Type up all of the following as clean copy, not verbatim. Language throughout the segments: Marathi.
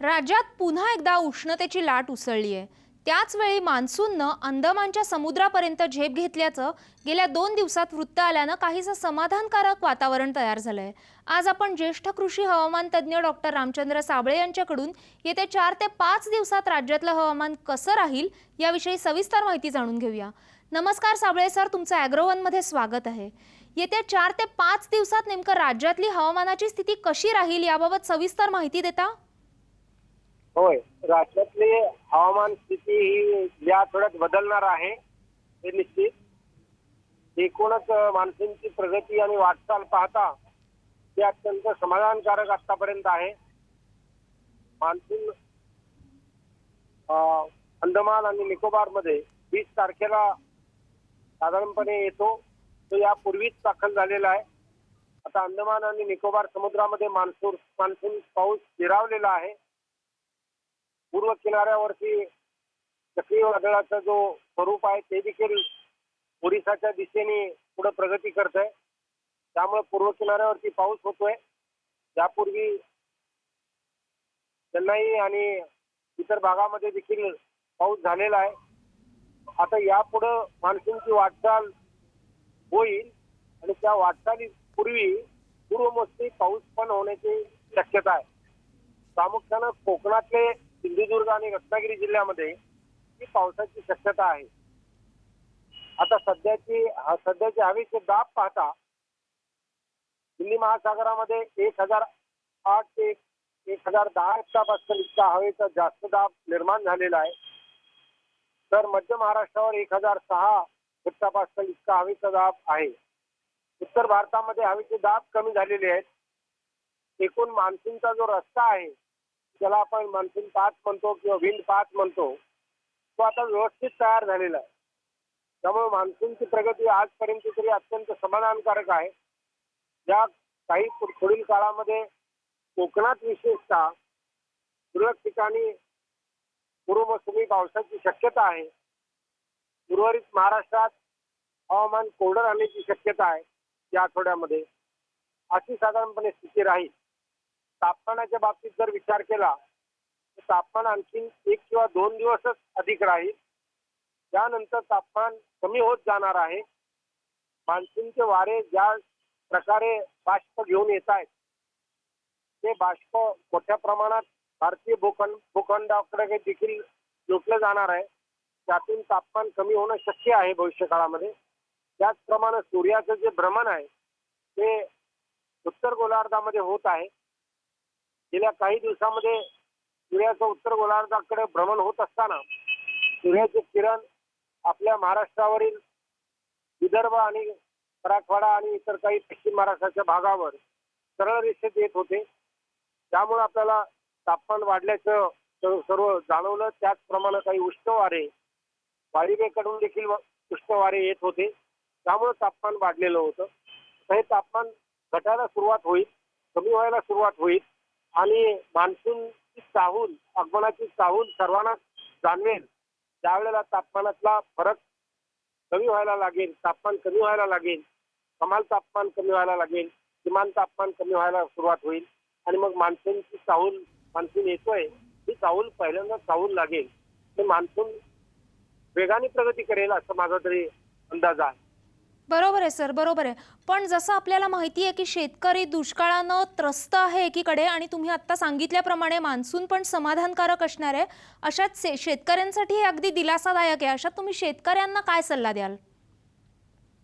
राज्यात पुन्हा एकदा उष्णतेची लाट उसळली आहे। त्याच वेळी मान्सूननं अंदमानच्या समुद्रापर्यंत झेप घेतल्याचं गेल्या 2 दिवसात वृत्त आल्यानं काहीसं समाधानकारक वातावरण तयार झालंय। आज आपण ज्येष्ठ कृषी हवामान तज्ज्ञ डॉक्टर रामचंद्र साबळे यांच्याकडून येत्या 4 ते 5 दिवसात राज्यातलं हवामान कसं राहील याविषयी सविस्तर माहिती जाणून घेऊया। नमस्कार साबळे सर, तुमचं ॲग्रोवन मध्ये स्वागत आहे। येत्या 4 ते 5 दिवसात नेमकं राज्यातली हवामानाची स्थिती कशी राहील याबाबत सविस्तर माहिती देता? होय, राज्यातली हवामान स्थिती ही या आठवड्यात बदलणार आहे हे निश्चित। एकूणच मान्सूनची प्रगती आणि वाटचाल पाहता ती अत्यंत समाधानकारक आतापर्यंत आहे। मान्सून अंदमान आणि निकोबार मध्ये 20 तारखेला साधारणपणे येतो, तो यापूर्वीच दाखल झालेला आहे। आता अंदमान आणि निकोबार समुद्रामध्ये मान्सून पाऊस स्थिरावलेला आहे। पूर्व किनाऱ्यावरती चक्रीवादळाचा जो स्वरूप आहे ते देखील ओरिसाच्या दिशेने पुढे प्रगती करत आहे, त्यामुळे पूर्व किनाऱ्यावरती पाऊस होतोय। यापूर्वी चेन्नई आणि इतर भागामध्ये देखील पाऊस झालेला आहे। आता यापुढे मान्सूनची वाटचाल होईल आणि त्या वाटचालीपूर्वी पूर्वमोसमी पाऊस पण होण्याची शक्यता आहे। प्रामुख्यानं कोकणातले सिंधुदुर्ग आणि रत्नागिरी जिल्ह्यामध्ये ही पावसाची शक्यता आहे। आता सध्याची हवेचे दाब पाहता हिंदी महासागरामध्ये 1008 ते 1010 हेक्टोपास्कल इतका हवेचा जास्त दाब निर्माण झालेला आहे, तर मध्य महाराष्ट्रावर 1006 हेक्टोपास्कल इतका हवेचा दाब आहे। उत्तर भारतामध्ये हवेचे दाब कमी झालेले आहेत। एकूण मान्सूनचा जो रस्ता आहे, ज्याला आपण मान्सून पाथ म्हणतो किंवा विंड पाथ म्हणतो, तो आता व्यवस्थित तयार झालेला आहे। त्यामुळे मान्सूनची प्रगती आजपर्यंत तरी अत्यंत समाधानकारक आहे। या काही पुढील काळामध्ये कोकणात विशेषतः तुरळक ठिकाणी पूर्वमोसमी पावसाची शक्यता आहे। उर्वरित महाराष्ट्रात हवामान कोरडं राहण्याची शक्यता आहे या आठवड्यामध्ये, अशी साधारणपणे स्थिती राहील। तापमानाच्या बाबतीत जर विचार केला तर तापमान आणखी 1 किंवा 2 दिवसच अधिक राहील, त्यानंतर तापमान कमी होत जाणार आहे। मान्सूनचे वारे ज्या प्रकारे बाष्प घेऊन येत आहेत, ते बाष्प मोठ्या प्रमाणात भारतीय भूखंडाकडे देखील लोटलं जाणार आहे। त्यातून तापमान कमी होणं शक्य आहे भविष्य काळामध्ये। त्याचप्रमाणे सूर्याचं जे भ्रमण आहे ते उत्तर गोलार्धामध्ये होत आहे। गेल्या काही दिवसामध्ये सूर्याचं उत्तर गोलार्धाकडे भ्रमण होत असताना सूर्याचे किरण आपल्या महाराष्ट्रावरील विदर्भ आणि मराठवाडा आणि इतर काही पश्चिम महाराष्ट्राच्या भागावर सरळ रेषेत येत होते, त्यामुळे आपल्याला तापमान वाढल्याचं सर्व जाणवलं। त्याचप्रमाणे काही उष्ण वारे वायव्येकडून देखील उष्ण वारे येत होते, त्यामुळे तापमान वाढलेलं होतं। हे तापमान घटायला सुरुवात होईल, कमी व्हायला सुरुवात होईल आणि मान्सूनची चाहूल, आगमनाची चाहूल सर्वांना जाणवेल। त्यावेळेला तापमानातला फरक कमी व्हायला लागेल, तापमान कमी व्हायला लागेल, कमाल तापमान कमी व्हायला लागेल, किमान तापमान कमी व्हायला सुरुवात होईल आणि मग मान्सूनची चाहूल, मान्सून येतोय ही चाहूल पहिल्यांदा चाहूल लागेल। ते मान्सून वेगाने प्रगती करेल असं माझा तरी अंदाज आहे। बरोबर आहे सर, बरोबर आहे। पण जसं आपल्याला माहिती आहे की शेतकरी दुष्काळानं त्रस्त आहे एकीकडे, आणि तुम्ही आता सांगितल्याप्रमाणे मान्सून पण समाधानकारक असणार आहे। अशात शेतकऱ्यांसाठी हे अगदी दिलासादायक आहे। अशात तुम्ही शेतकऱ्यांना काय सल्ला द्याल?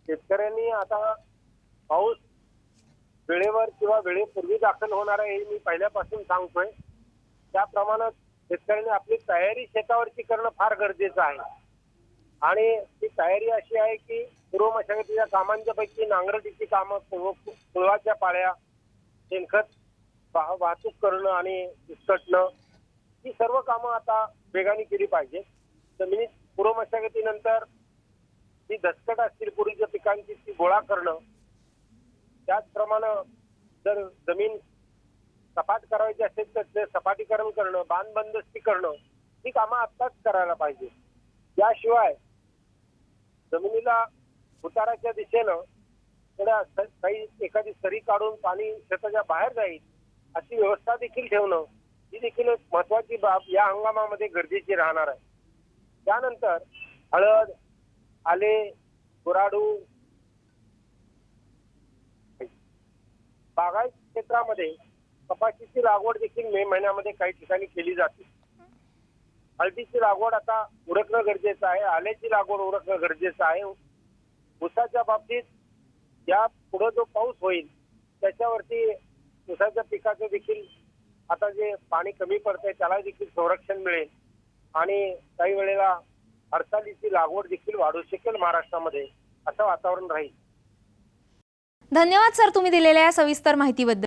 शेतकऱ्यांनी आता पाऊस वेळेवर किंवा वेळेपूर्वी दाखल होणार आहे हे मी पहिल्यापासून सांगतोय, त्याप्रमाणे शेतकऱ्यांनी आपली तयारी शेतावरची करणं फार गरजेचं आहे। आणि ती तयारी अशी आहे की पूर्व मशागतीच्या कामांच्या पैकी नांगरटीची कामं, कुळवाच्या पाळ्या, शेणखत वाहतूक करणं आणि विस्कटणं, ही सर्व कामं आता वेगाने केली पाहिजे। जमिनीत पूर्व मशागतीनंतर जी दसकट असतील पूर्वीच्या पिकांची ती गोळा करणं, त्याचप्रमाणे जर जमीन सपाट करायची असेल तर ते सपाटीकरण करणं, बांधबंदोबस्ती करणं, ही कामं आत्ताच करायला पाहिजे। याशिवाय जमिनीला उताराच्या दिशेनं थोड्या काही एखादी सरी काढून पाणी शेताच्या बाहेर जाईल अशी व्यवस्था देखील ठेवणं ही देखील एक महत्वाची बाब या हंगामामध्ये गरजेची राहणार आहे. त्यानंतर हळद, आले, गुराडू, बागायत क्षेत्रामध्ये कपाशीची लागवड देखील मे महिन्यामध्ये काही ठिकाणी केली जाते. हळदीची लागवड आता उरकणं गरजेचं आहे, आल्याची लागवड उरकणं गरजेचं आहे. ऊसाच्या बाबतीत या पुढे जो पाऊस होईल त्याच्यावरती ऊसाच्या पिकाचं देखील आता जे पाणी कमी पडतंय त्याला देखील संरक्षण मिळेल आणि काही वेळेला हरसालीची लागवड देखील वाढू शकेल महाराष्ट्रामध्ये, असं वातावरण राहील. धन्यवाद सर, तुम्ही दिलेल्या या सविस्तर माहितीबद्दल.